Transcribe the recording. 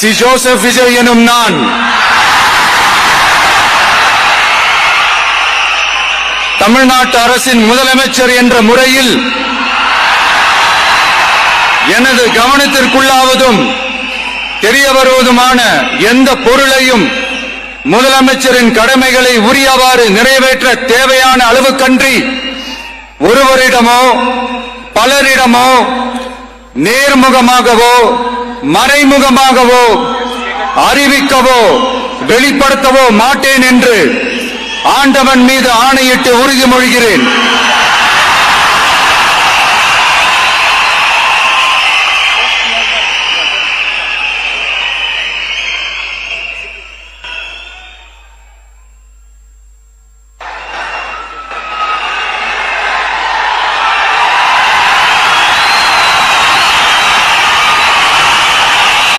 C Joseph Vijay எனும் நான் தமிழ்நாட்டு அரசின் முதலமைச்சர் என்ற முறையில் எனது கவனத்திற்குள்ளாவதும் தெரிய வருவதுமான எந்த பொருளையும் முதலமைச்சரின் கடமைகளை உரியவாறு நிறைவேற்ற தேவையான அளவுக்கன்றி ஒருவரிடமோ பலரிடமோ நேர்முகமாகவோ மறைமுகமாகவோ அறிவிக்கவோ வெளிப்படுத்தவோ மாட்டேன் என்று ஆண்டவன் மீது ஆணையிட்டு உறுதிமொழிகிறேன்.